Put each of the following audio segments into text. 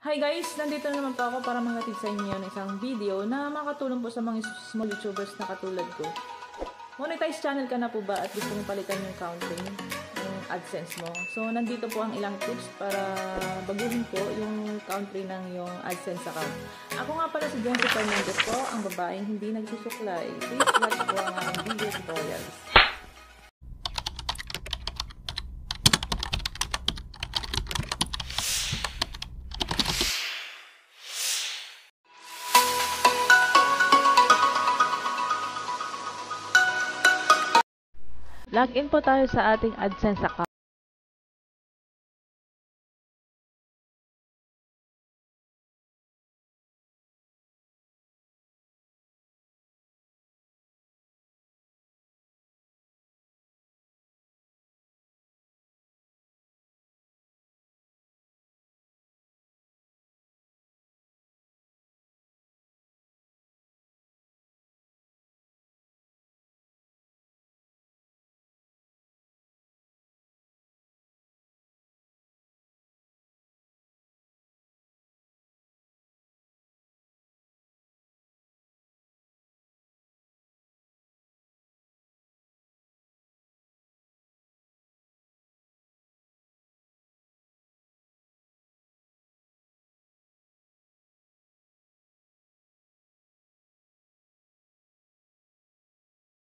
Hi guys! Nandito na naman po ako para maghatid sa inyo ng isang video na makatulong po sa mga small YouTubers na katulad ko. Monetize channel ka na po ba at gusto mong palitan yung counting, yung ADSENSE mo? So, nandito po ang ilang tips para baguhin po yung country ng yung ADSENSE account. Ako nga pala si Jennifer Fernandez po, ang babaeng hindi nagsusuklay. Please watch po ang aking video tutorials. Login po tayo sa ating ADSENSE account.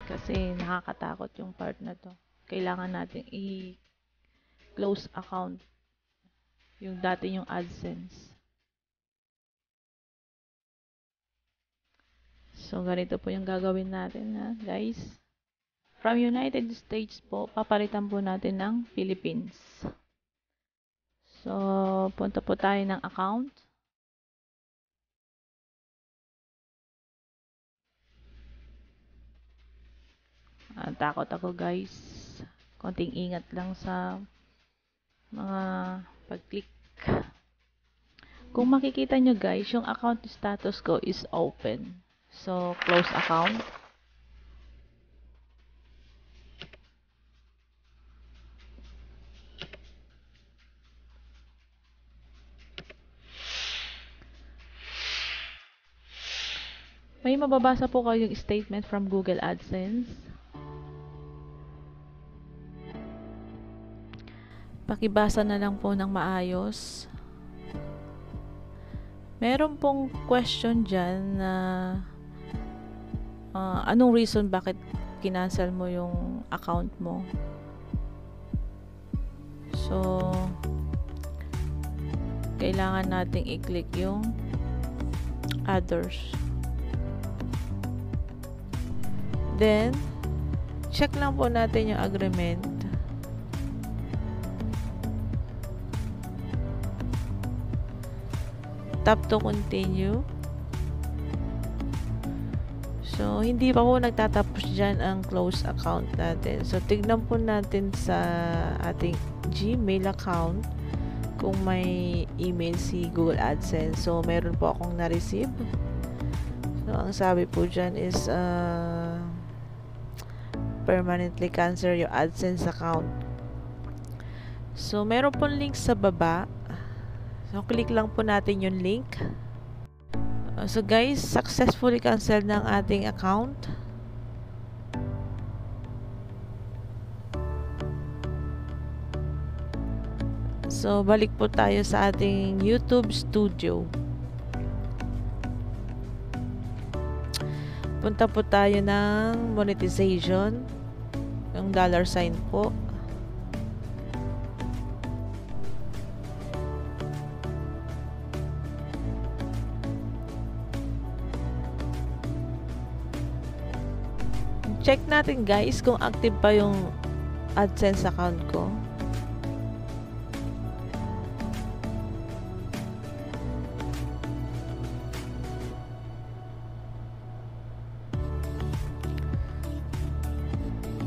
Kasi nakakatakot yung part na to. Kailangan natin i-close account yung dati yung ADSENSE. So, ganito po yung gagawin natin na guys. From United States po, papalitan po natin ng Philippines. So, punta po tayo ng account. Takot ako guys. Konting ingat lang sa mga pag-click. Kung makikita nyo guys, yung account status ko is open. So, close account. May mababasa po kayong statement from Google AdSense. Pakibasa na lang po ng maayos. Meron pong question dyan na anong reason bakit kinancel mo yung account mo. So, kailangan nating i-click yung others. Then, check lang po natin yung agreement. Tap to continue. So, hindi pa po nagtatapos dyan ang close account natin. So, tignan po natin sa ating Gmail account kung may email si Google AdSense. So, meron po akong na-receive. So, ang sabi po dyan is permanently cancel your AdSense account. So, meron po link sa baba. So, click lang po natin yung link. So, guys, successfully cancel ng ating account. So, balik po tayo sa ating YouTube Studio. Punta po tayo ng monetization. Yung $sign po. Check natin guys kung active pa yung AdSense account ko.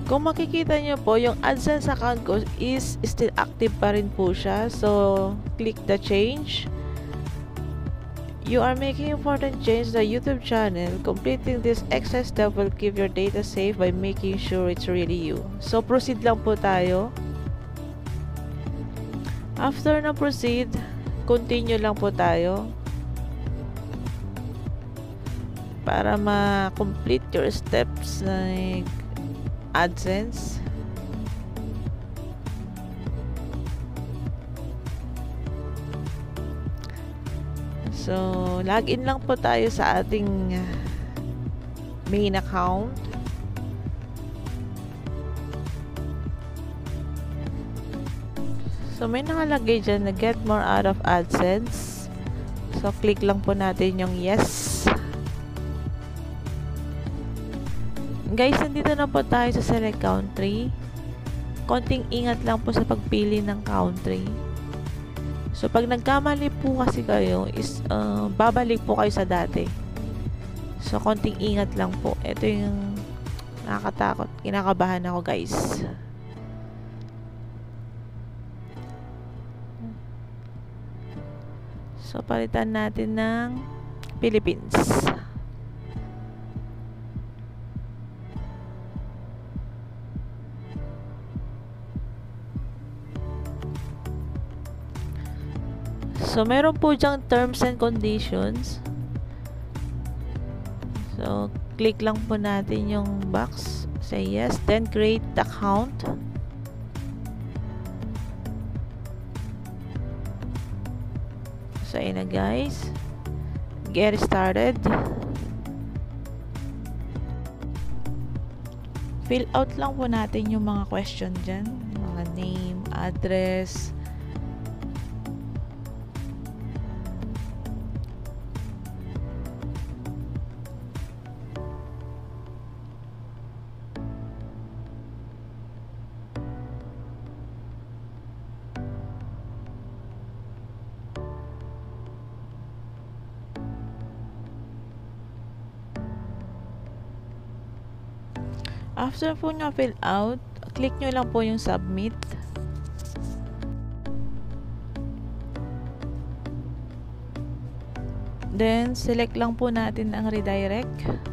Kung makikita nyo po, yung AdSense account ko is still active pa rin po siya. So, click the change. You are making important change to the YouTube channel. Completing this extra step will keep your data safe by making sure it's really you. So, proceed lang po tayo. After na proceed, continue lang po tayo para ma-complete your steps ng ADSENSE. So, login lang po tayo sa ating main account. So, may nakalagay dyan na get more out of ADSENSE. So, click lang po natin yung yes. Guys, nandito na po tayo sa select country. Konting ingat lang po sa pagpili ng country. So, pag nagkamali po kasi kayo, is babalik po kayo sa dati. So, konting ingat lang po. Ito yung nakakatakot. Kinakabahan ako, guys. So, palitan natin ng Philippines. So, meron po dyang terms and conditions. So, click lang po natin yung box. Say yes. Then, create the account. So, ayun na guys. Get started. Fill out lang po natin yung mga question dyan. Mga name, address, after po nyo fill out, click nyo lang po yung submit. Then, select lang po natin ang redirect.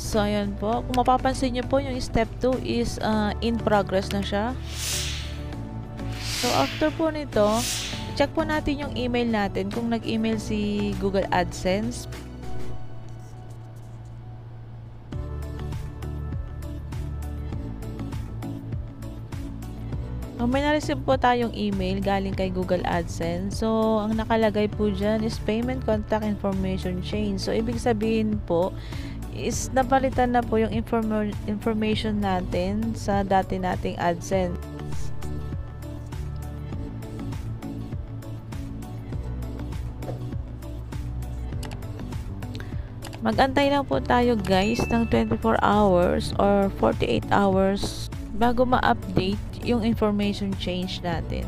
So, ayan po. Kung mapapansin nyo po, yung step 2 is in progress na siya. So, after po nito, check po natin yung email natin kung nag-email si Google AdSense. May na-receive po tayong email galing kay Google AdSense. So, ang nakalagay po dyan is payment contact information change. So, ibig sabihin po, is napalitan na po yung information natin sa dati nating AdSense. Mag-antay lang po tayo guys ng 24 hours or 48 hours bago ma-update yung information change natin.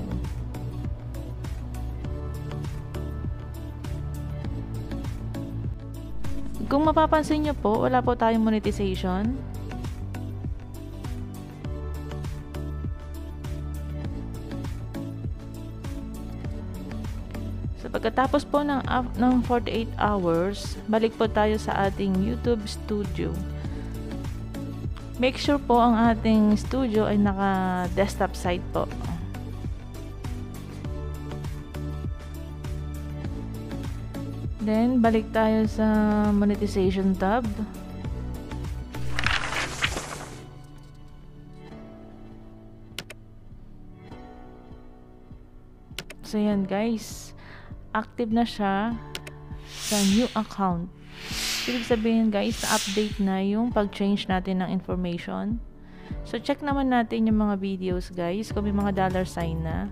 Kung mapapansin nyo po, wala po tayong monetization. So, pagkatapos po ng 48 hours, balik po tayo sa ating YouTube studio. Make sure po ang ating studio ay naka-desktop site po. Then, balik tayo sa monetization tab. So, yan guys. Active na siya sa new account. Ibig sabihin guys, na-update na yung pag-change natin ng information. So, check naman natin yung mga videos guys, kung may mga $sign na.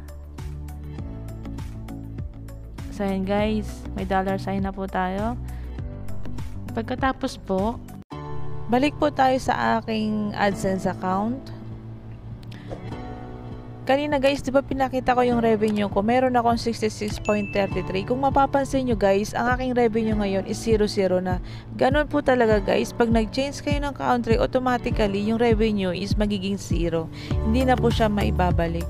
So, ayan guys, may $sign na po tayo. Pagkatapos po, balik po tayo sa aking AdSense account. Kanina guys, di ba pinakita ko yung revenue ko? Meron akong 66.33. Kung mapapansin nyo guys, ang aking revenue ngayon is 00 na. Ganon po talaga guys. Pag nag-change kayo ng country, automatically yung revenue is magiging 0. Hindi na po siya maibabalik.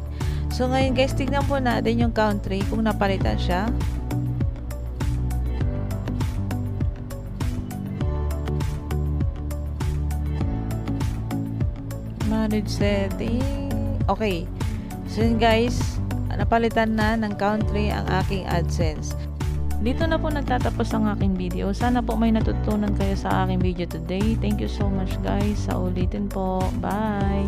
So ngayon guys, tignan po natin yung country kung napalitan siya. manage setting. Okay. So yun guys, napalitan na ng country ang aking ADSENSE. Dito na po nagtatapos ang aking video. Sana po may natutunan kayo sa aking video today. Thank you so much guys. Sa ulitin po. Bye!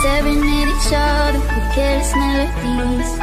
Staring at each other with careless melodies.